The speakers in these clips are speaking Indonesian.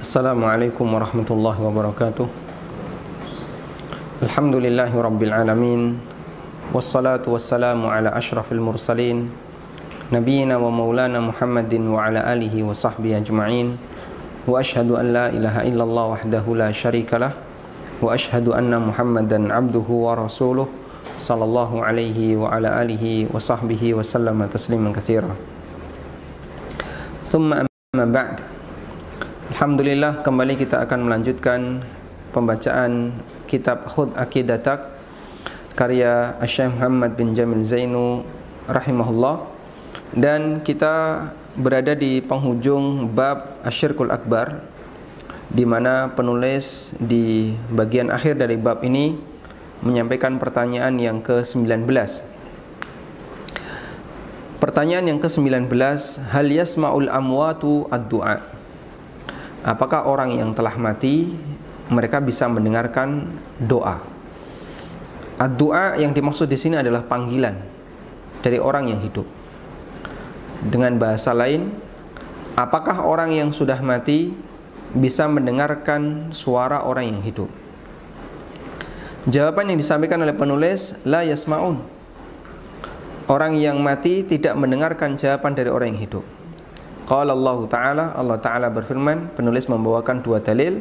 Assalamualaikum warahmatullahi wabarakatuh. Alhamdulillahi rabbil alamin. Wassalatu wassalamu ala ashrafil mursalin, nabiyina wa maulana Muhammadin wa ala alihi wa sahbihi ajma'in. Wa ashhadu an la ilaha illallah wahdahu la syarikalah, wa ashhadu anna Muhammadan abduhu wa rasuluh, sallallahu alaihi wa ala alihi wa sahbihi wa sallama tasliman katsira. Tsumma amma ba'd. Alhamdulillah, kembali kita akan melanjutkan pembacaan kitab Khudh Aqidatak karya Syekh Muhammad bin Jamil Zainu rahimahullah, dan kita berada di penghujung bab Asyirkul Akbar, di mana penulis di bagian akhir dari bab ini menyampaikan pertanyaan yang ke-19. Pertanyaan yang ke-19, hal yasma'ul amwatu ad-du'a? Apakah orang yang telah mati mereka bisa mendengarkan doa? Ad-du'a yang dimaksud di sini adalah panggilan dari orang yang hidup. Dengan bahasa lain, apakah orang yang sudah mati bisa mendengarkan suara orang yang hidup? Jawaban yang disampaikan oleh penulis, la yasma'un. Orang yang mati tidak mendengarkan jawaban dari orang yang hidup. Qala Allah Ta'ala berfirman, penulis membawakan dua dalil.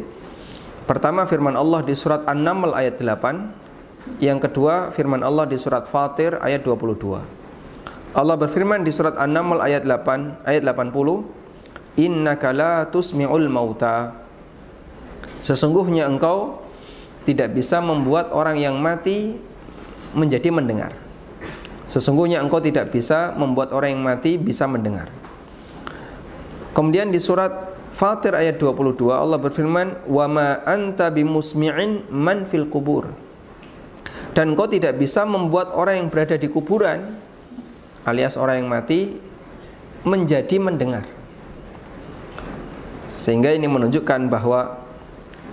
Pertama, firman Allah di surat An-Naml ayat 8. Yang kedua, firman Allah di surat Fatir ayat 22. Allah berfirman di surat An-Naml ayat 80, innaka la tusmi'ul mauta. Sesungguhnya engkau tidak bisa membuat orang yang mati menjadi mendengar. Sesungguhnya engkau tidak bisa membuat orang yang mati bisa mendengar. Kemudian di surat Fatir ayat 22 Allah berfirman, wa ma anta bimusmi'in man fil kubur. Dan engkau tidak bisa membuat orang yang berada di kuburan, alias orang yang mati, menjadi mendengar. Sehingga ini menunjukkan bahwa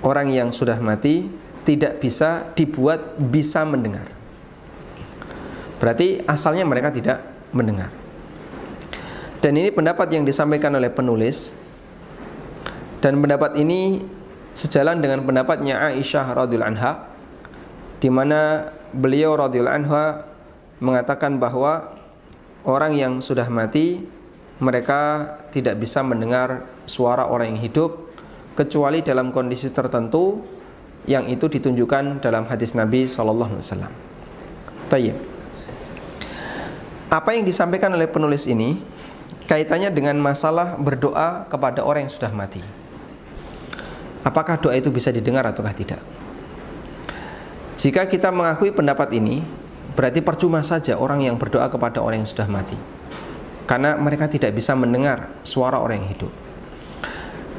orang yang sudah mati tidak bisa dibuat bisa mendengar. Berarti asalnya mereka tidak mendengar. Dan ini pendapat yang disampaikan oleh penulis, dan pendapat ini sejalan dengan pendapatnya Aisyah radhiyallahu anha, di mana beliau radhiyallahu anha mengatakan bahwa orang yang sudah mati mereka tidak bisa mendengar suara orang yang hidup kecuali dalam kondisi tertentu yang itu ditunjukkan dalam hadis Nabi sallallahu alaihi wasallam. Tayyib. Apa yang disampaikan oleh penulis ini kaitannya dengan masalah berdoa kepada orang yang sudah mati. Apakah doa itu bisa didengar ataukah tidak? Jika kita mengakui pendapat ini, berarti percuma saja orang yang berdoa kepada orang yang sudah mati, karena mereka tidak bisa mendengar suara orang yang hidup.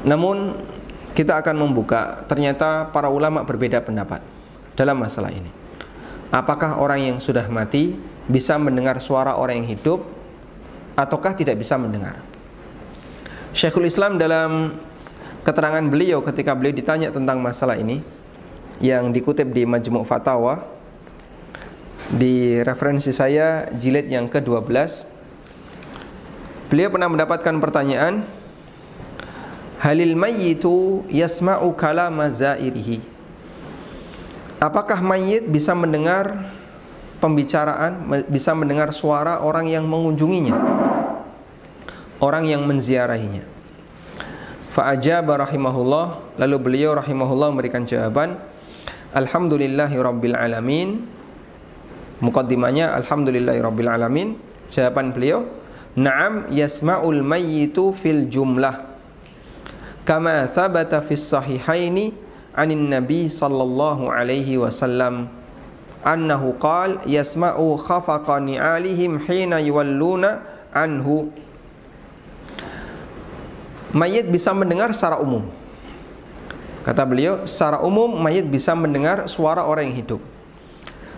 Namun kita akan membuka, ternyata para ulama berbeda pendapat dalam masalah ini. Apakah orang yang sudah mati bisa mendengar suara orang yang hidup ataukah tidak bisa mendengar? Syekhul Islam dalam keterangan beliau ketika beliau ditanya tentang masalah ini, yang dikutip di Majmu' Fatawa, di referensi saya jilid yang ke-12, beliau pernah mendapatkan pertanyaan, halil mayyitu yasma'u kalama zairihi? Apakah mayit bisa mendengar pembicaraan, bisa mendengar suara orang yang mengunjunginya, orang yang menziarahinya? Fa'ajaba rahimahullah, lalu beliau rahimahullah memberikan jawaban, alhamdulillahi rabbil alamin. Muqaddimahnya alhamdulillahi rabbil alamin. Jawaban beliau, na'am yasma'ul mayyitu fil jumlah kama thabata fis sahihaini anin nabi sallallahu alaihi wasallam annahu qala yasma'u khafaqa ni'alihim hina yuwalluna anhu. Mayit bisa mendengar secara umum. Kata beliau, secara umum mayit bisa mendengar suara orang yang hidup.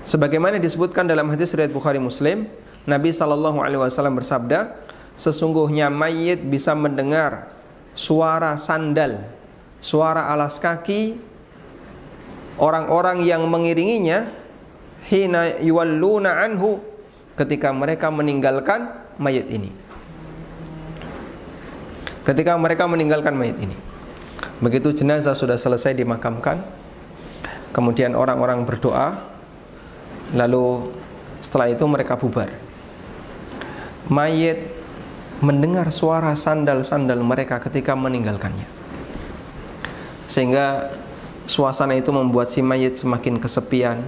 Sebagaimana disebutkan dalam hadis riwayat Bukhari Muslim, Nabi sallallahu alaihi wasallam bersabda, sesungguhnya mayit bisa mendengar suara sandal, suara alas kaki orang-orang yang mengiringinya hina yuwalluna anhu, ketika mereka meninggalkan mayit ini. ketika mereka meninggalkan mayit ini. Begitu jenazah sudah selesai dimakamkan, kemudian orang-orang berdoa, lalu setelah itu mereka bubar. Mayit mendengar suara sandal-sandal mereka ketika meninggalkannya, sehingga suasana itu membuat si mayit semakin kesepian,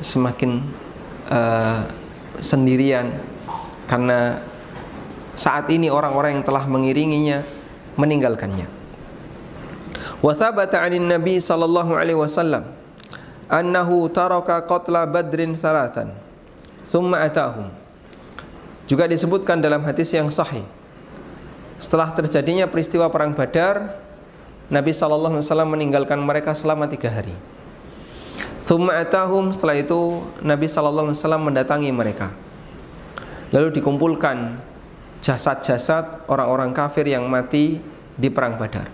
semakin sendirian, karena saat ini orang-orang yang telah mengiringinya meninggalkannya. Wa thabata 'anil Nabi sallallahu alaihi wasallam annahu taraka qatla Badrin thalathan thumma atahum. Juga disebutkan dalam hadis yang sahih, setelah terjadinya peristiwa perang Badar, Nabi sallallahu alaihi wasallam meninggalkan mereka selama 3 hari. Thumma atahum, setelah itu Nabi sallallahu alaihi wasallam mendatangi mereka. Lalu dikumpulkan jasad-jasad orang-orang kafir yang mati di perang Badar,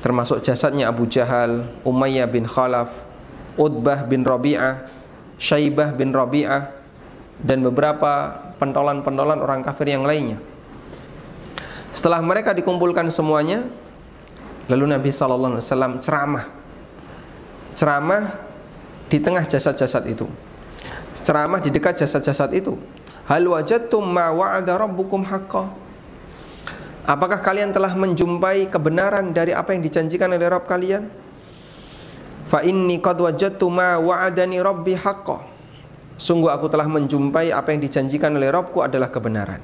termasuk jasadnya Abu Jahal, Umayyah bin Khalaf, Utbah bin Rabi'ah, Syaibah bin Rabi'ah, dan beberapa pentolan-pentolan orang kafir yang lainnya. Setelah mereka dikumpulkan semuanya, lalu Nabi SAW ceramah di tengah jasad-jasad itu, ceramah di dekat jasad-jasad itu. Hal wajadtum ma wa'ada rabbukum haqqan? Apakah kalian telah menjumpai kebenaran dari apa yang dijanjikan oleh Rabb kalian? Fa inni qad wajadtu ma wa'adani rabbi haqqan. Sungguh aku telah menjumpai apa yang dijanjikan oleh Rabbku adalah kebenaran.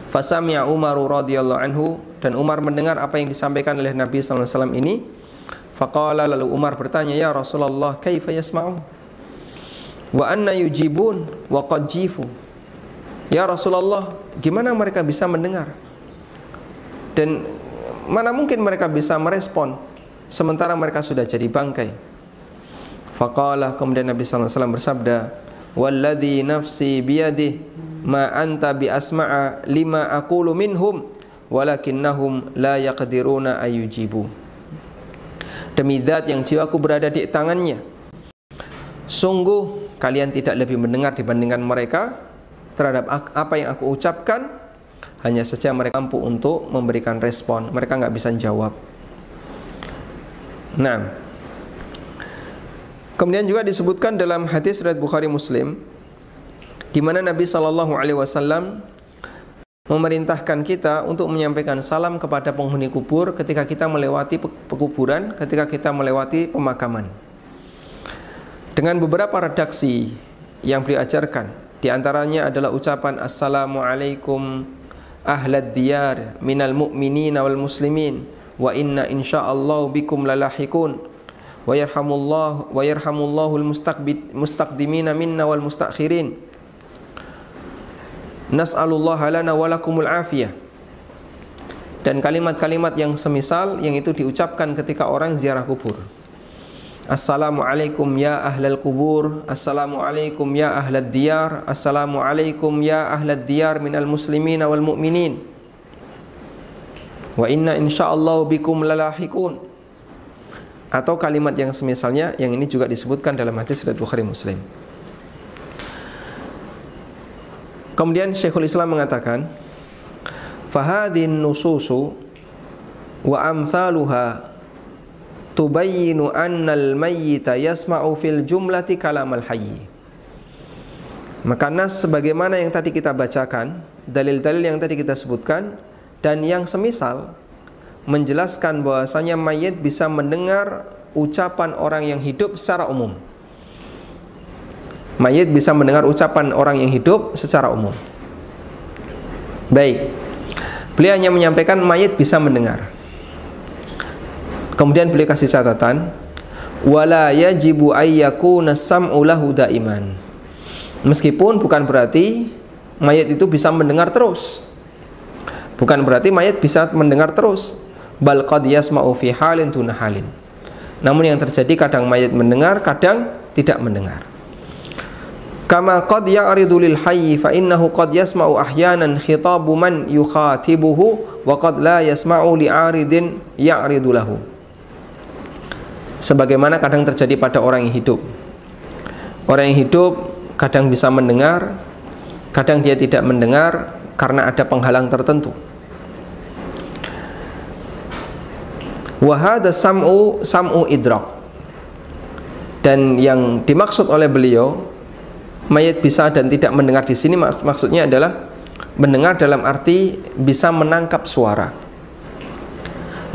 Fasami'a Umar radhiyallahu anhu, dan Umar mendengar apa yang disampaikan oleh Nabi sallallahu alaihi wasallam ini. Faqala, lalu Umar bertanya, ya Rasulullah, kaifa yasma'un? Wa anna yujibun wa qad jifu. Ya Rasulullah, gimana mereka bisa mendengar? Dan mana mungkin mereka bisa merespon sementara mereka sudah jadi bangkai? Faqala, kemudian Nabi sallallahu alaihi wasallam bersabda, walladzi nafsi biyadihi ma anta bi asma'a lima aqulu minhum walakinnahum la yaqdiruna ayujibu. Demi zat yang jiwaku berada di tangannya, sungguh kalian tidak lebih mendengar dibandingkan mereka terhadap apa yang aku ucapkan, hanya saja mereka mampu untuk memberikan respon, mereka nggak bisa jawab. Nah, kemudian juga disebutkan dalam hadis riwayat Bukhari Muslim, di mana Nabi SAW memerintahkan kita untuk menyampaikan salam kepada penghuni kubur ketika kita melewati pekuburan, ketika kita melewati pemakaman, dengan beberapa redaksi yang beliau ajarkan. Di antaranya adalah ucapan Assalamualaikum ahlad diyar minal mu'minina wal muslimin wa inna insyaallah bikum lalahikun wa yarhamullahul mustaqdimina minna wal mustakhirin nas'alullaha lana walakumul afiyah. Dan kalimat-kalimat yang semisal yang itu diucapkan ketika orang ziarah kubur. Assalamualaikum ya ahlal kubur, assalamualaikum ya ahlad diyar, assalamualaikum ya ahlad diyar minal muslimina wal mu'minin wa inna insyaallah bikum lalahikun. Atau kalimat yang semisalnya, yang ini juga disebutkan dalam hadis riwayat Bukhari Muslim. Kemudian Syekhul Islam mengatakan, fahadhin nususu wa amsaluha tubayyinu annal mayyita yasma'u fil jumlati kalamal hayy. Maka nas sebagaimana yang tadi kita bacakan, dalil-dalil yang tadi kita sebutkan, dan yang semisal menjelaskan bahwasanya mayit bisa mendengar ucapan orang yang hidup secara umum. Mayit bisa mendengar ucapan orang yang hidup secara umum. Baik, beliau hanya menyampaikan mayit bisa mendengar. Kemudian beliau kasih catatan, wala yajibu ayyakuna sam'u lahu daiman. Meskipun bukan berarti mayit itu bisa mendengar terus. Bukan berarti mayit bisa mendengar terus. Bal qad yasma'u fi halin duna halin. Namun yang terjadi kadang mayit mendengar, kadang tidak mendengar. Kama qad ya'ridu lil hayy fa innahu qad yasma'u ahyanan khitabu man yukhatibuhu wa qad la yasma'u li'aridin ya'ridu lahu. Sebagaimana kadang terjadi pada orang yang hidup. Orang yang hidup kadang bisa mendengar, kadang dia tidak mendengar karena ada penghalang tertentu. Wa hadza sam'u idrak. Dan yang dimaksud oleh beliau mayit bisa dan tidak mendengar di sini maksudnya adalah mendengar dalam arti bisa menangkap suara.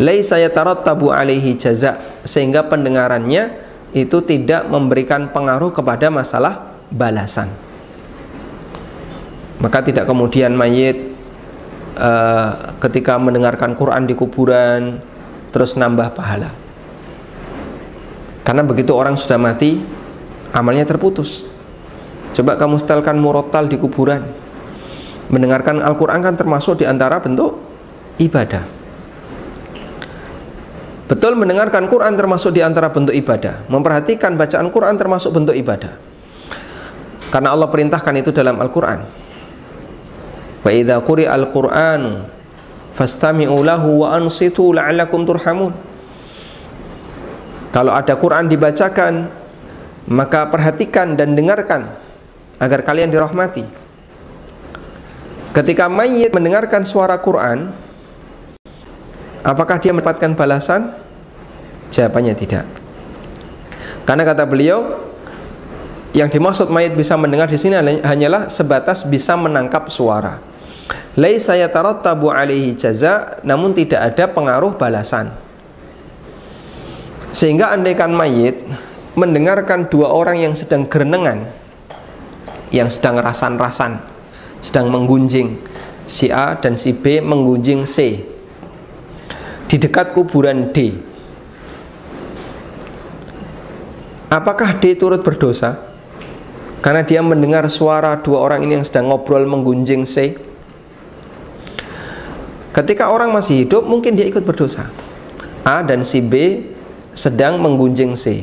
Laisa yatarattabu alaihi jaza, sehingga pendengarannya itu tidak memberikan pengaruh kepada masalah balasan. Maka tidak kemudian mayit ketika mendengarkan Quran di kuburan terus nambah pahala. Karena begitu orang sudah mati, amalnya terputus. Coba kamu setelkan murotal di kuburan. Mendengarkan Al-Quran kan termasuk di antara bentuk ibadah. Betul, mendengarkan Quran termasuk di antara bentuk ibadah. Memperhatikan bacaan Quran termasuk bentuk ibadah. Karena Allah perintahkan itu dalam Al-Quran. Wa idza quri'al Qur'anu fastami'u lahu wa ansitu la'allakum turhamun. Kalau ada Quran dibacakan, maka perhatikan dan dengarkan agar kalian dirahmati. Ketika mayit mendengarkan suara Quran, apakah dia mendapatkan balasan? Jawabannya tidak. Karena kata beliau, yang dimaksud mayit bisa mendengar di sini hanyalah sebatas bisa menangkap suara. Laisa yatarattabu alaihi jaza, namun tidak ada pengaruh balasan. Sehingga andaikan mayit mendengarkan dua orang yang sedang gerenengan, yang sedang rasan-rasan, sedang menggunjing, si A dan si B menggunjing C di dekat kuburan D, apakah D turut berdosa karena dia mendengar suara dua orang ini yang sedang ngobrol menggunjing C? Ketika orang masih hidup mungkin dia ikut berdosa. A dan si B sedang menggunjing C,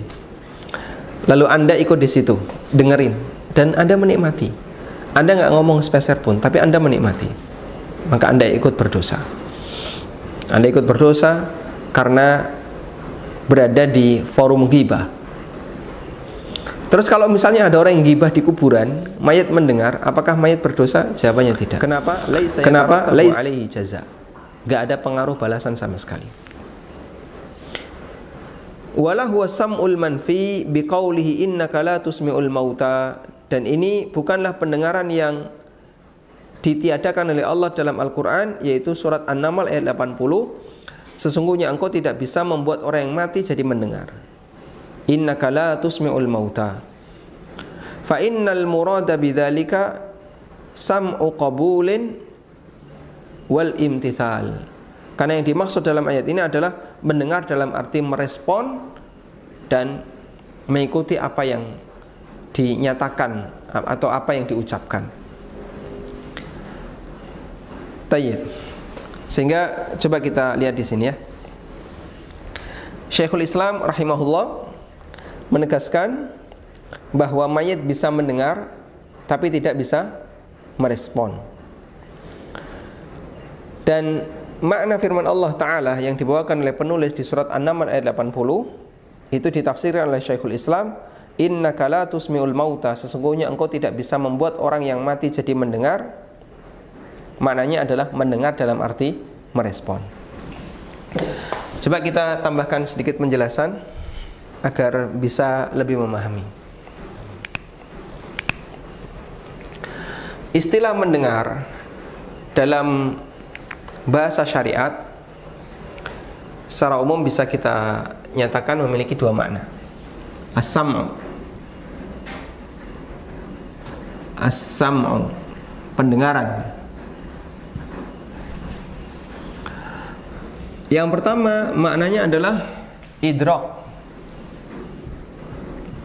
lalu Anda ikut di situ, dengerin, dan Anda menikmati. Anda nggak ngomong sepeser pun, tapi Anda menikmati. Maka Anda ikut berdosa. Anda ikut berdosa karena berada di forum ghibah. Terus kalau misalnya ada orang yang ghibah di kuburan, mayat mendengar, apakah mayat berdosa? Jawabannya tidak. Kenapa? Kenapa? Laisa alaihi jaza. Nggak ada pengaruh balasan sama sekali. Wala huwa sam'ul manfi biqaulihi innaka la tusmi'ul mauta. Dan ini bukanlah pendengaran yang ditiadakan oleh Allah dalam Al-Quran, yaitu surat An-Naml ayat 80. Sesungguhnya engkau tidak bisa membuat orang yang mati jadi mendengar. Innaka la tusmi'ul mauta. Fa innal murada bidzalika sam'u qabulin wal imtithal. Karena yang dimaksud dalam ayat ini adalah mendengar dalam arti merespon dan mengikuti apa yang dinyatakan atau apa yang diucapkan. Tayyib. Sehingga coba kita lihat di sini ya. Syekhul Islam rahimahullah menegaskan bahwa mayit bisa mendengar tapi tidak bisa merespon. Dan makna firman Allah Ta'ala yang dibawakan oleh penulis di surat An-Naml ayat 80 itu ditafsirkan oleh Syekhul Islam, innaka la tusmi'ul mauta, sesungguhnya engkau tidak bisa membuat orang yang mati jadi mendengar. Maknanya adalah mendengar dalam arti merespon. Coba kita tambahkan sedikit penjelasan agar bisa lebih memahami. Istilah mendengar dalam bahasa syariat secara umum bisa kita nyatakan memiliki dua makna. As-sam'u, pendengaran. Yang pertama maknanya adalah idrak.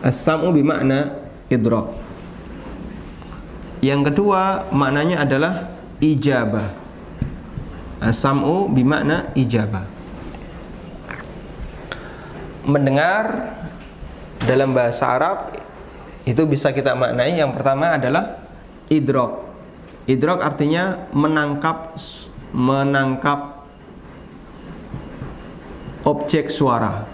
As-sam'u bimakna idrak. Yang kedua maknanya adalah ijabah. As-sam'u bimakna ijabah. Mendengar dalam bahasa Arab itu bisa kita maknai, yang pertama adalah idrak. Idrak artinya menangkap objek suara.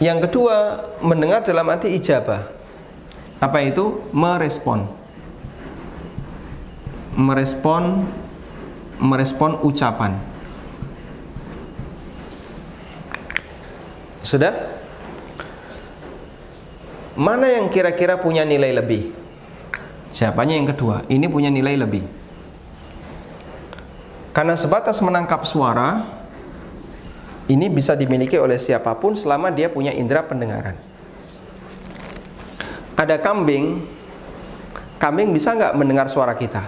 Yang kedua, mendengar dalam arti ijabah. Apa itu? Merespon merespon ucapan. Sudah? Mana yang kira-kira punya nilai lebih? Jawabannya yang kedua, ini punya nilai lebih. Karena sebatas menangkap suara, ini bisa dimiliki oleh siapapun selama dia punya indera pendengaran. Ada kambing bisa nggak mendengar suara kita?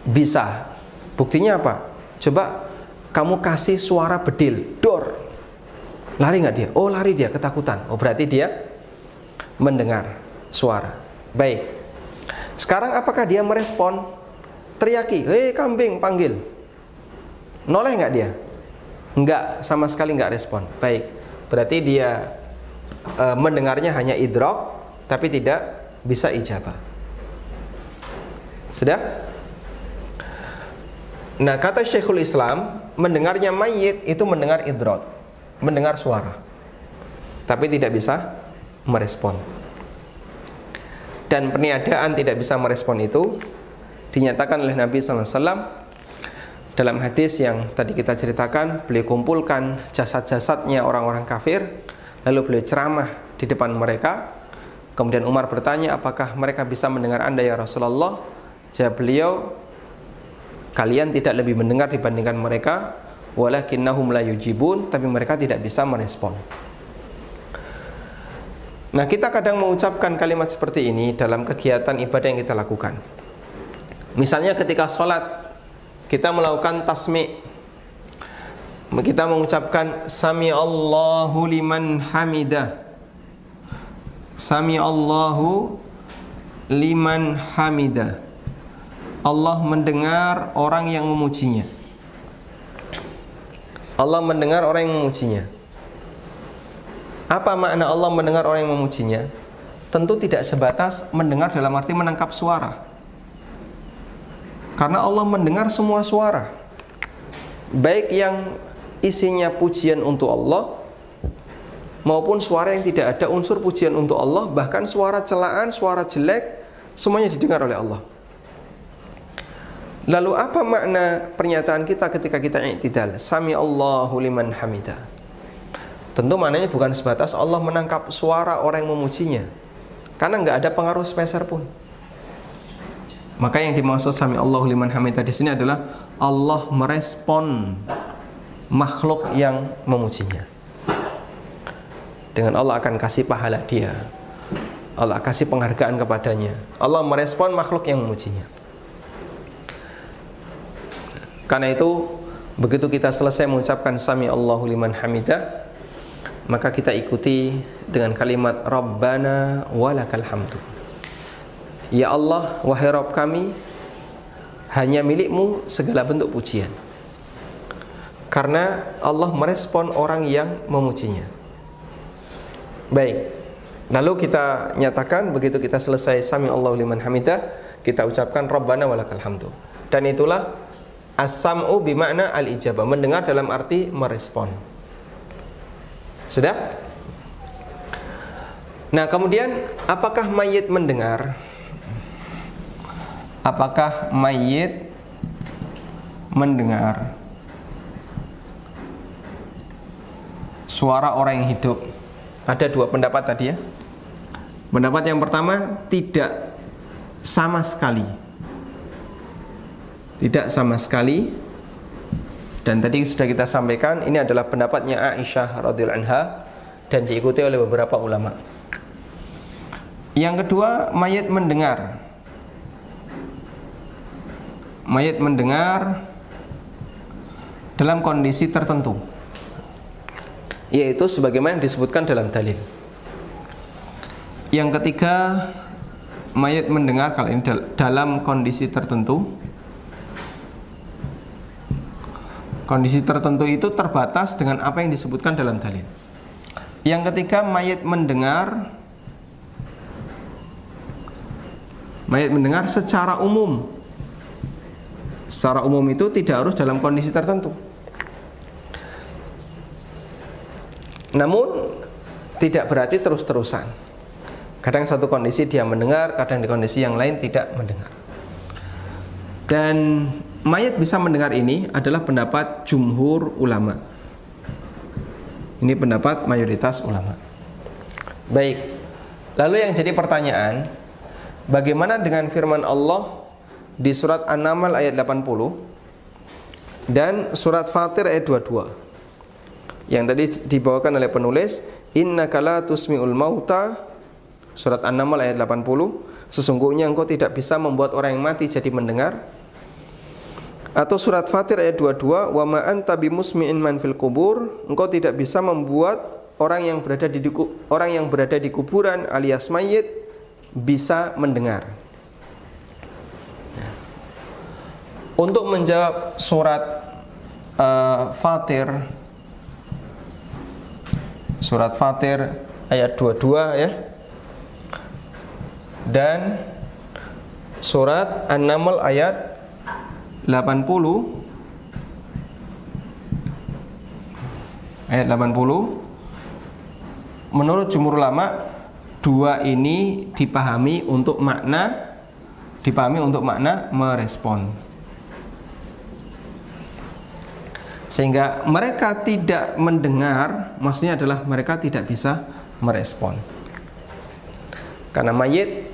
Bisa. Buktinya apa? Coba kamu kasih suara bedil, dor. Lari nggak dia? Oh lari dia, ketakutan. Oh berarti dia mendengar suara. Baik. Sekarang apakah dia merespon? Teriaki, hei kambing, panggil. Noleh nggak dia? Enggak, sama sekali nggak respon. Baik. Berarti dia mendengarnya hanya idrak, tapi tidak bisa ijabah. Sudah? Nah, kata Syekhul Islam, mendengarnya mayit itu mendengar idrak, mendengar suara, tapi tidak bisa merespon. Dan peniadaan tidak bisa merespon itu dinyatakan oleh Nabi SAW dalam hadis yang tadi kita ceritakan. Beliau kumpulkan jasad-jasadnya orang-orang kafir, lalu beliau ceramah di depan mereka. Kemudian Umar bertanya, apakah mereka bisa mendengar Anda ya Rasulullah? Jawab beliau, kalian tidak lebih mendengar dibandingkan mereka, walakinnahum la yujibun, tapi mereka tidak bisa merespon. Nah, kita kadang mengucapkan kalimat seperti ini dalam kegiatan ibadah yang kita lakukan. Misalnya ketika sholat, kita melakukan tasmi', kita mengucapkan Sami Allahu liman hamidah, Sami Allahu liman hamidah. Allah mendengar orang yang memujinya. Allah mendengar orang yang memujinya. Apa makna Allah mendengar orang yang memujinya? Tentu tidak sebatas mendengar dalam arti menangkap suara. Karena Allah mendengar semua suara, baik yang isinya pujian untuk Allah maupun suara yang tidak ada unsur pujian untuk Allah. Bahkan suara celaan, suara jelek, semuanya didengar oleh Allah. Lalu apa makna pernyataan kita ketika kita i'tidal? Sami Allahu liman hamidah. Tentu maknanya bukan sebatas Allah menangkap suara orang yang memujinya, karena nggak ada pengaruh sepeser pun. Maka yang dimaksud Sami Allahu liman hamidah di sini adalah Allah merespon makhluk yang memujinya. Dengan Allah akan kasih pahala dia, Allah kasih penghargaan kepadanya. Allah merespon makhluk yang memujinya. Karena itu, begitu kita selesai mengucapkan Sami Allahu liman hamidah, maka kita ikuti dengan kalimat Rabbana walakal hamdu. Ya Allah, wahai Rabb kami, hanya milikmu segala bentuk pujian. Karena Allah merespon orang yang memujinya. Baik. Lalu kita nyatakan begitu kita selesai Sami Allahu liman hamidah, kita ucapkan Rabbana walakal hamdu. Dan itulah as-sam'u bimakna al-ijabah, mendengar dalam arti merespon. Sudah? Nah, kemudian apakah mayit mendengar? Apakah mayit mendengar suara orang yang hidup? Ada dua pendapat tadi ya. Pendapat yang pertama, tidak sama sekali. Tidak sama sekali. Dan tadi sudah kita sampaikan, ini adalah pendapatnya Aisyah radhiyallahu anha dan diikuti oleh beberapa ulama. Yang kedua, mayit mendengar. Mayit mendengar dalam kondisi tertentu, yaitu sebagaimana disebutkan dalam dalil. Yang ketiga, mayit mendengar kalau ini dalam kondisi tertentu. Kondisi tertentu itu terbatas dengan apa yang disebutkan dalam dalil. Yang ketiga, mayit mendengar secara umum. Secara umum itu tidak harus dalam kondisi tertentu. Namun tidak berarti terus-terusan. Kadang satu kondisi dia mendengar, kadang di kondisi yang lain tidak mendengar. Dan mayit bisa mendengar ini adalah pendapat jumhur ulama. Ini pendapat mayoritas ulama. Baik. Lalu yang jadi pertanyaan, bagaimana dengan firman Allah di surat An-Naml ayat 80 dan surat Fatir ayat 22 yang tadi dibawakan oleh penulis, innaka la tusmi'ul mauta, surat An-Naml ayat 80, sesungguhnya engkau tidak bisa membuat orang yang mati jadi mendengar. Atau surat Fatir ayat 22, wa ma anta bimusmi'in man fil kubur, engkau tidak bisa membuat orang yang berada di kuburan alias mayit bisa mendengar. Untuk menjawab surat Fatir, surat Fatir ayat 22 ya, dan surat An-Naml ayat 80 ayat 80, menurut jumhur ulama dua ini dipahami untuk makna merespon, sehingga mereka tidak mendengar, maksudnya adalah mereka tidak bisa merespon. Karena mayit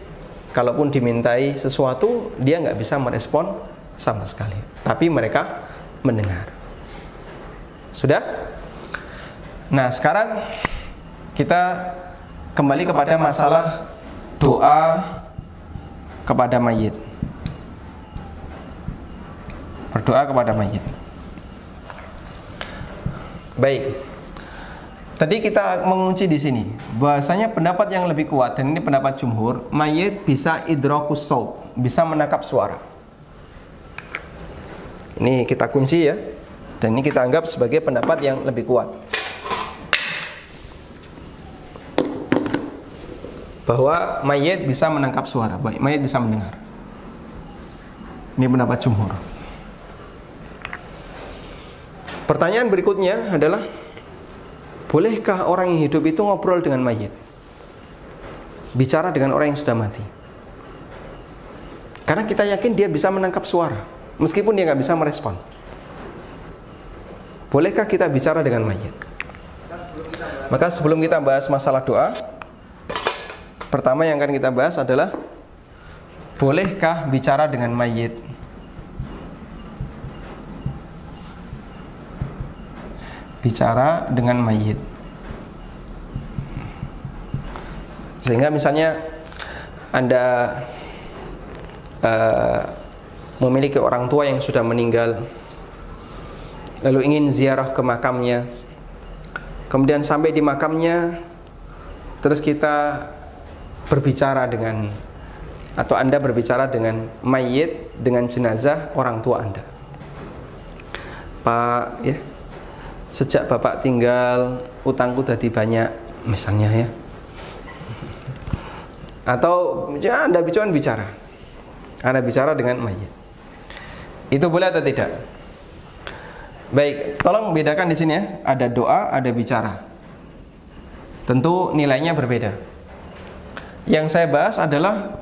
kalaupun dimintai sesuatu dia nggak bisa merespon sama sekali, tapi mereka mendengar. Sudah? Nah, sekarang kita kembali kepada masalah doa kepada mayit. Berdoa kepada mayit. Baik. Tadi kita mengunci di sini bahasanya pendapat yang lebih kuat, dan ini pendapat jumhur, mayit bisa idrakus shaut, bisa menangkap suara. Ini kita kunci ya, dan ini kita anggap sebagai pendapat yang lebih kuat, bahwa mayit bisa menangkap suara, mayit bisa mendengar. Ini pendapat jumhur. Pertanyaan berikutnya adalah, bolehkah orang yang hidup itu ngobrol dengan mayit, bicara dengan orang yang sudah mati? Karena kita yakin dia bisa menangkap suara, meskipun dia nggak bisa merespon. Bolehkah kita bicara dengan mayit? Maka sebelum kita bahas masalah doa, pertama yang akan kita bahas adalah, bolehkah bicara dengan mayit? Bicara dengan mayit. Sehingga misalnya Anda memiliki orang tua yang sudah meninggal, lalu ingin ziarah ke makamnya, kemudian sampai di makamnya, terus kita berbicara dengan, atau Anda berbicara dengan mayit, dengan jenazah orang tua Anda. Pak, ya, sejak Bapak tinggal, utangku tadi banyak, misalnya ya. Atau ya, Anda bicara dengan mayit. Itu boleh atau tidak? Baik, tolong bedakan di sini ya. Ada doa, ada bicara. Tentu nilainya berbeda. Yang saya bahas adalah,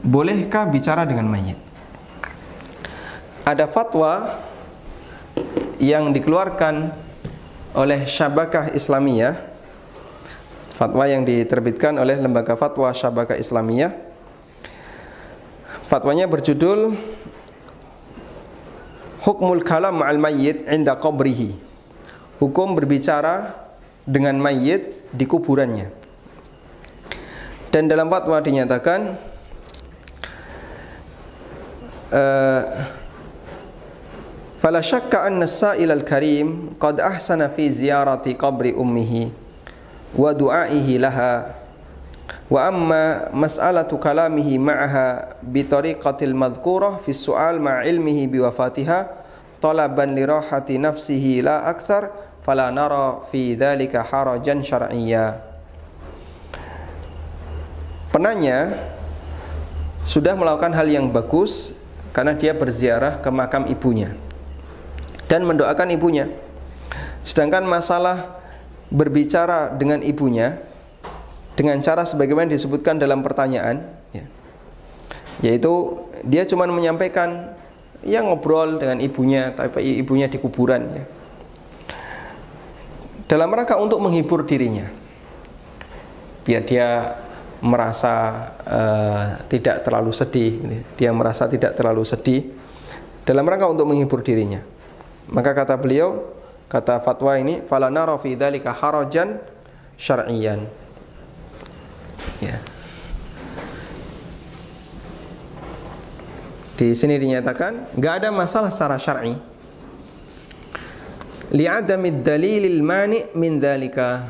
bolehkah bicara dengan mayit? Ada fatwa yang dikeluarkan oleh Syabakah Islamiyah, fatwa yang diterbitkan oleh Lembaga Fatwa Syabakah Islamiyah. Fatwanya berjudul Hukmul kalam ma'al mayyit 'inda qabrihi. Hukum berbicara dengan mayit di kuburannya. Dan dalam fatwa dinyatakan fala syakka anna as-sa'ilal karim qad ahsana fi ziyarati qabri ummihi wa du'aihi laha, wa amma mas'alatu kalamihi ma'aha bi tariqatil madhkurah fi su'al ma'a ilmihi bi wafatiha talaban li rahati nafsihi la akthar fala nara fi dhalika harajan syar'iyya. Penanya sudah melakukan hal yang bagus karena dia berziarah ke makam ibunya dan mendoakan ibunya. Sedangkan masalah berbicara dengan ibunya dengan cara sebagaimana disebutkan dalam pertanyaan, ya, yaitu dia cuma menyampaikan ya ngobrol dengan ibunya, tapi ibunya di kuburan ya. Dalam rangka untuk menghibur dirinya, biar dia merasa tidak terlalu sedih. Dia merasa tidak terlalu sedih dalam rangka untuk menghibur dirinya. Maka kata beliau, kata fatwa ini, fala nara fi dzalika harajan syar'iyyan. Ya. Di sini dinyatakan enggak ada masalah secara syar'i. Li'adamid dalilil mani' min dzalika,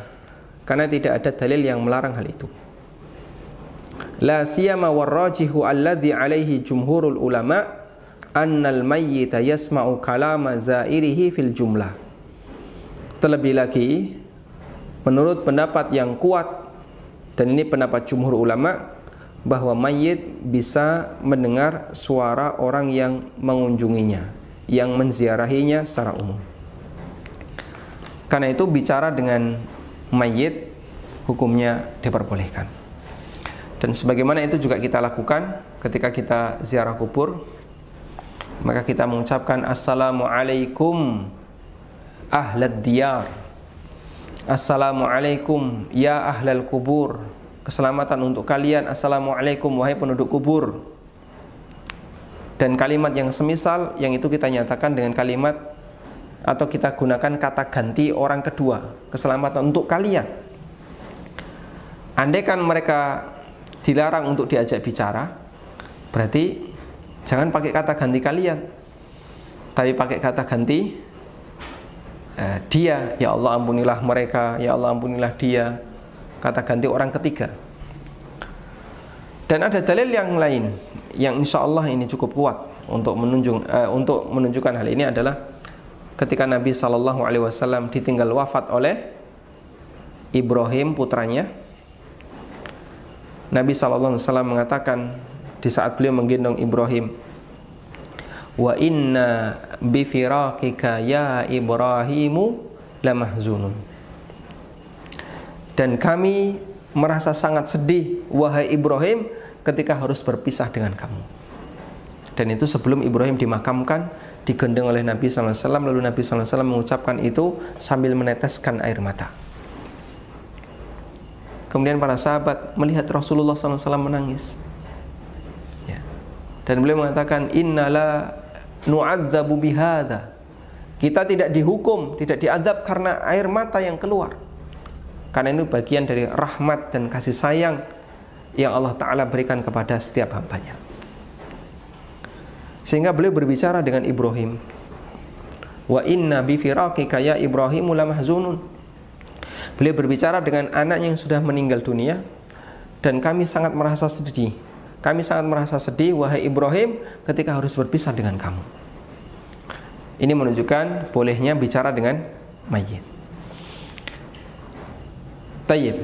karena tidak ada dalil yang melarang hal itu. La siyama warrajihu alladhi alaihi jumhurul ulama annal mayyita yasma'u kalama zairihi fil jumlah. Terlebih lagi, menurut pendapat yang kuat, dan ini pendapat jumhur ulama, bahwa mayit bisa mendengar suara orang yang mengunjunginya, yang menziarahinya secara umum. Karena itu bicara dengan mayit hukumnya diperbolehkan. Dan sebagaimana itu juga kita lakukan ketika kita ziarah kubur, maka kita mengucapkan assalamualaikum ahlad diyar, assalamualaikum ya ahlal kubur, keselamatan untuk kalian, assalamualaikum wahai penduduk kubur. Dan kalimat yang semisal yang itu kita nyatakan dengan kalimat atau kita gunakan kata ganti orang kedua, keselamatan untuk kalian. Andaikan mereka dilarang untuk diajak bicara, berarti jangan pakai kata ganti kalian, tapi pakai kata ganti dia. Ya Allah ampunilah mereka, ya Allah ampunilah dia, kata ganti orang ketiga. Dan ada dalil yang lain yang insya Allah ini cukup kuat untuk menunjukkan hal ini adalah ketika Nabi SAW ditinggal wafat oleh Ibrahim putranya. Nabi SAW mengatakan di saat beliau menggendong Ibrahim, wa inna bifiraqika ya Ibrahimu lamahzunun. Dan kami merasa sangat sedih wahai Ibrahim ketika harus berpisah dengan kamu. Dan itu sebelum Ibrahim dimakamkan, digendong oleh Nabi SAW. Lalu Nabi SAW mengucapkan itu sambil meneteskan air mata. Kemudian para sahabat melihat Rasulullah SAW menangis ya. Dan beliau mengatakan, innala nu'adzabu bihadza, kita tidak dihukum, tidak diazab karena air mata yang keluar, karena ini bagian dari rahmat dan kasih sayang yang Allah Ta'ala berikan kepada setiap hambanya. Sehingga beliau berbicara dengan Ibrahim, wa inna bifiraqika ya Ibrahimu lamahzunun. Beliau berbicara dengan anaknya yang sudah meninggal dunia, dan kami sangat merasa sedih. Kami sangat merasa sedih wahai Ibrahim ketika harus berpisah dengan kamu. Ini menunjukkan bolehnya bicara dengan mayit. Tayyib.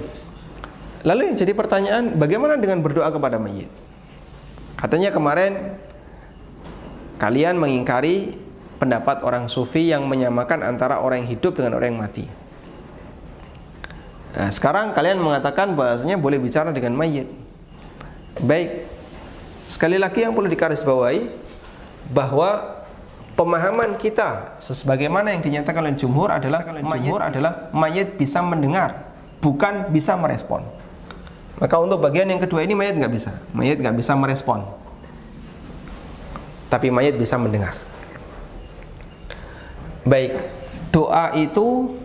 Lalu yang jadi pertanyaan, bagaimana dengan berdoa kepada mayit? Katanya kemarin kalian mengingkari pendapat orang sufi yang menyamakan antara orang yang hidup dengan orang yang mati. Nah, sekarang kalian mengatakan bahasanya boleh bicara dengan mayit. Baik, sekali lagi yang perlu digarisbawahi bahwa pemahaman kita sebagaimana yang dinyatakan oleh jumhur adalah mayit bisa mendengar, bukan bisa merespon. Maka untuk bagian yang kedua ini mayit nggak bisa. Mayit nggak bisa merespon, tapi mayit bisa mendengar. Baik, doa itu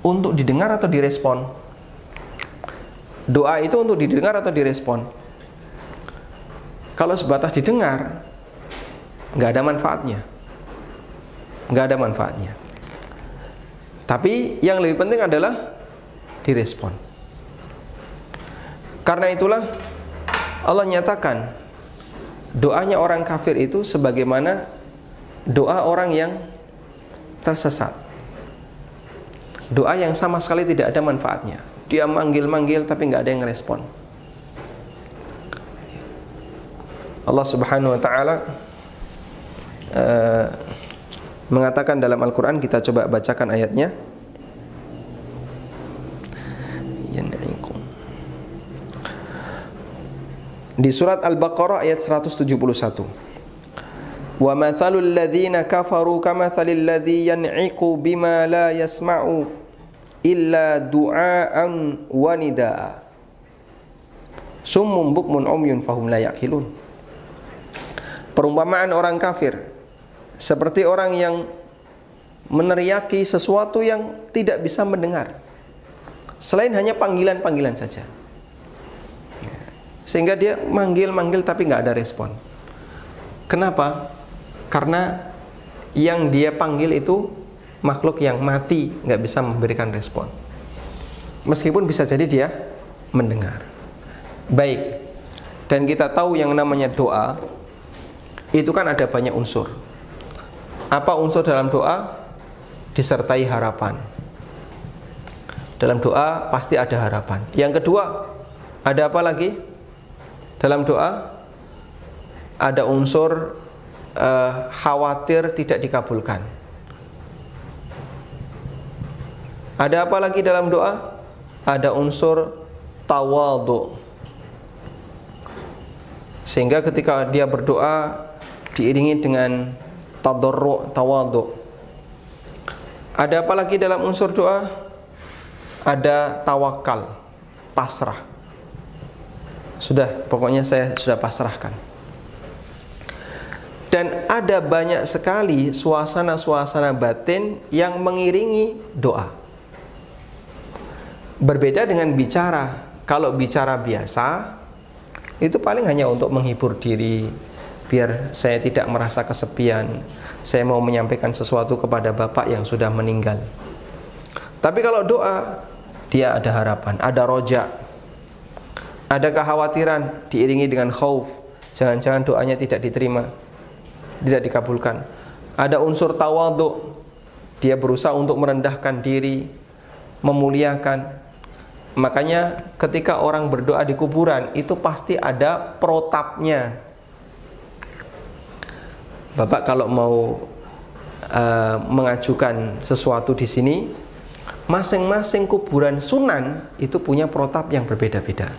untuk didengar atau direspon? Doa itu untuk didengar atau direspon? Kalau sebatas didengar, nggak ada manfaatnya. Nggak ada manfaatnya. Tapi yang lebih penting adalah direspon. Karena itulah Allah nyatakan doanya orang kafir itu sebagaimana doa orang yang tersesat. Doa yang sama sekali tidak ada manfaatnya. Dia manggil-manggil tapi nggak ada yang respon. Allah Subhanahu wa Ta'ala mengatakan dalam Al-Quran, kita coba bacakan ayatnya. Di surat Al-Baqarah ayat 171. Wa mathalul ladzina kafaru kamathalil ladzi yan'iqu bima la yasma'u illa du'aan wa nidaa. Summum bukmun umyun fahum la yaqilun. Perumpamaan orang kafir seperti orang yang meneriaki sesuatu yang tidak bisa mendengar, selain hanya panggilan-panggilan saja. Sehingga dia manggil-manggil tapi nggak ada respon. Kenapa? Karena yang dia panggil itu makhluk yang mati, nggak bisa memberikan respon. Meskipun bisa jadi dia mendengar. Baik. Dan kita tahu yang namanya doa itu kan ada banyak unsur. Apa unsur dalam doa? Disertai harapan. Dalam doa pasti ada harapan. Yang kedua, ada apa lagi? Dalam doa ada unsur khawatir tidak dikabulkan. Ada apa lagi dalam doa? Ada unsur tawadhu. Sehingga ketika dia berdoa diiringi dengan tadarru', tawadhu. Ada apa lagi dalam unsur doa? Ada tawakal, pasrah. Sudah, pokoknya saya sudah pasrahkan. Dan ada banyak sekali suasana-suasana batin yang mengiringi doa. Berbeda dengan bicara. Kalau bicara biasa, itu paling hanya untuk menghibur diri, biar saya tidak merasa kesepian. Saya mau menyampaikan sesuatu kepada bapak yang sudah meninggal. Tapi kalau doa, dia ada harapan, ada roja, ada kekhawatiran diiringi dengan khauf. Jangan-jangan doanya tidak diterima, tidak dikabulkan. Ada unsur tawadhu, dia berusaha untuk merendahkan diri, memuliakan. Makanya ketika orang berdoa di kuburan itu pasti ada protapnya. Bapak kalau mau mengajukan sesuatu di sini, masing-masing kuburan sunan itu punya protap yang berbeda-beda.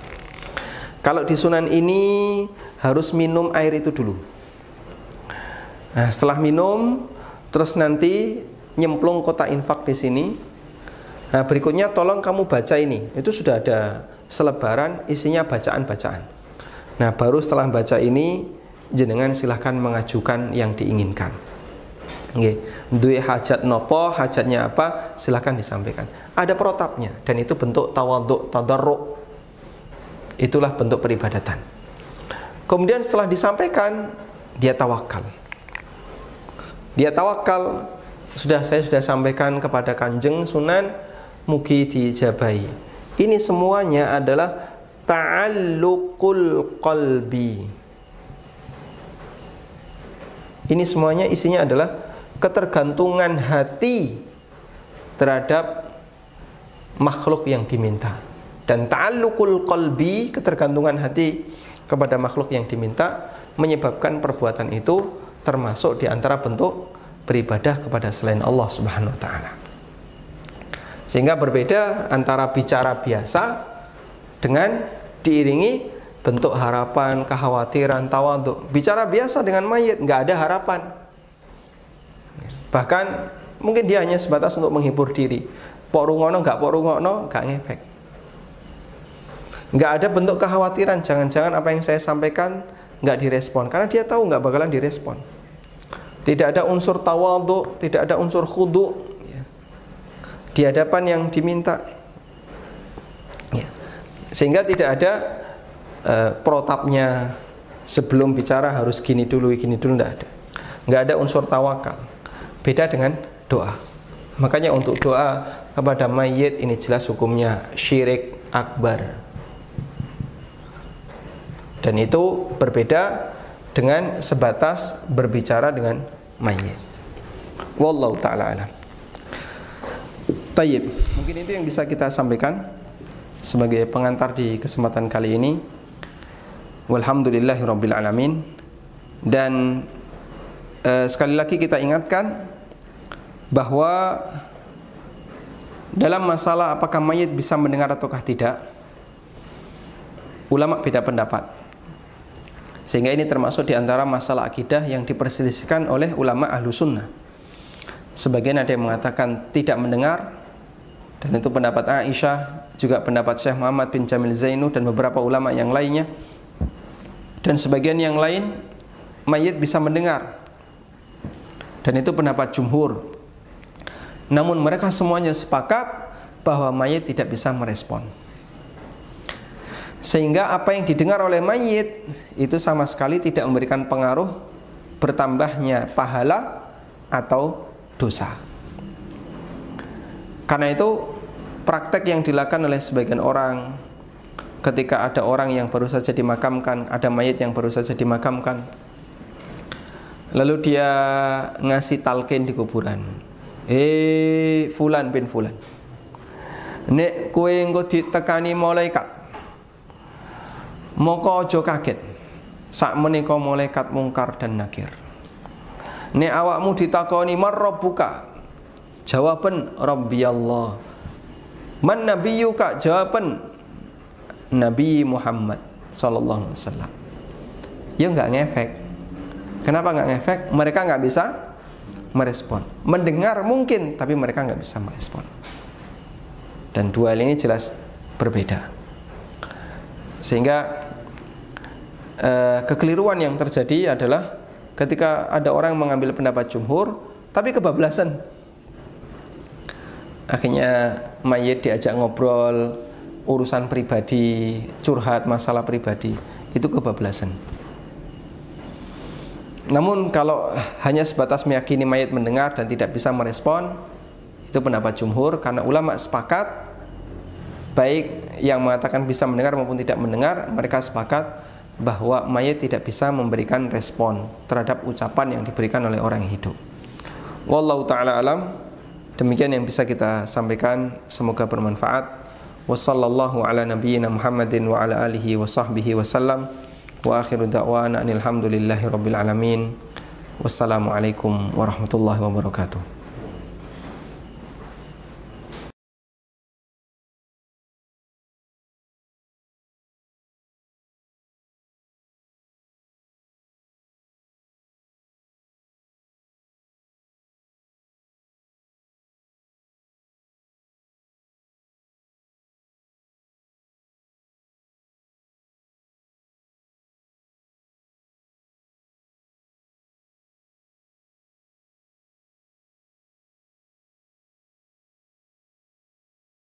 Kalau di sunan ini harus minum air itu dulu. Nah, setelah minum, terus nanti nyemplung kotak infak di sini. Nah, berikutnya tolong kamu baca ini. Itu sudah ada selebaran isinya bacaan-bacaan. Nah, baru setelah baca ini, jenengan silahkan mengajukan yang diinginkan. Nggih, duwe hajat nopo, hajatnya apa, silahkan disampaikan. Ada protapnya, dan itu bentuk tawadhu, tadarru'. Itulah bentuk peribadatan. Kemudian setelah disampaikan, dia tawakal. Dia tawakal, saya sudah sampaikan kepada Kanjeng Sunan, mugi dijabahi. Ini semuanya adalah ta'alluqul qalbi. Ini semuanya isinya adalah ketergantungan hati terhadap makhluk yang diminta. Dan ta'alluqul qalbi, ketergantungan hati kepada makhluk yang diminta, menyebabkan perbuatan itu termasuk di antara bentuk beribadah kepada selain Allah Subhanahu wa taala. Sehingga berbeda antara bicara biasa dengan diiringi bentuk harapan, kekhawatiran, tawadhu. Bicara biasa dengan mayit nggak ada harapan. Bahkan mungkin dia hanya sebatas untuk menghibur diri. Pok rungono nggak ngefek. Nggak ada bentuk kekhawatiran, jangan-jangan apa yang saya sampaikan nggak direspon, karena dia tahu nggak bakalan direspon. Tidak ada unsur tawadhu, tidak ada unsur khudu di hadapan yang diminta. Sehingga tidak ada protapnya sebelum bicara harus gini dulu, nggak ada. Nggak ada unsur tawakal. Beda dengan doa. Makanya untuk doa kepada mayit ini jelas hukumnya syirik akbar. Dan itu berbeda dengan sebatas berbicara dengan mayit. Wallahu ta'ala alam. Tayyib. Mungkin itu yang bisa kita sampaikan sebagai pengantar di kesempatan kali ini. Walhamdulillahirabbil alamin. Dan sekali lagi kita ingatkan bahwa dalam masalah apakah mayit bisa mendengar ataukah tidak, ulama beda pendapat. Sehingga ini termasuk di antara masalah akidah yang diperselisihkan oleh ulama ahlu sunnah. Sebagian ada yang mengatakan tidak mendengar, dan itu pendapat Aisyah, juga pendapat Syekh Muhammad bin Jamil Zainu dan beberapa ulama yang lainnya. Dan sebagian yang lain, mayit bisa mendengar, dan itu pendapat jumhur. Namun mereka semuanya sepakat bahwa mayit tidak bisa merespon. Sehingga apa yang didengar oleh mayit itu sama sekali tidak memberikan pengaruh bertambahnya pahala atau dosa. Karena itu praktek yang dilakukan oleh sebagian orang ketika ada orang yang baru saja dimakamkan, ada mayit yang baru saja dimakamkan, lalu dia ngasih talqin di kuburan. Fulan bin fulan, nek kowe engko ditekani malaikat, moko aja kaget, sak menika malaikat mungkar dan nakir. Nek awakmu ditakoni man rabbuka, jawaban Rabbi Allah. Man nabiyuka, jawaban Nabi Muhammad sallallahu alaihi wasallam. Ya enggak ngefek. Kenapa enggak ngefek? Mereka enggak bisa merespon. Mendengar mungkin, tapi mereka enggak bisa merespon. Dan dua hal ini jelas berbeda. Sehingga kekeliruan yang terjadi adalah ketika ada orang mengambil pendapat jumhur tapi kebablasan. Akhirnya mayit diajak ngobrol urusan pribadi, curhat masalah pribadi, itu kebablasan. Namun kalau hanya sebatas meyakini mayit mendengar dan tidak bisa merespon, itu pendapat jumhur, karena ulama sepakat, baik yang mengatakan bisa mendengar maupun tidak mendengar, mereka sepakat bahwa mayit tidak bisa memberikan respon terhadap ucapan yang diberikan oleh orang yang hidup. Wallahu ta'ala alam. Demikian yang bisa kita sampaikan, semoga bermanfaat. Wassallallahu ala nabiyyina Muhammadin wa ala alihi wa sahbihi wasallam. Wa akhiru da'wana alhamdulillahi rabbil alamin. Wassalamualaikum warahmatullahi wabarakatuh.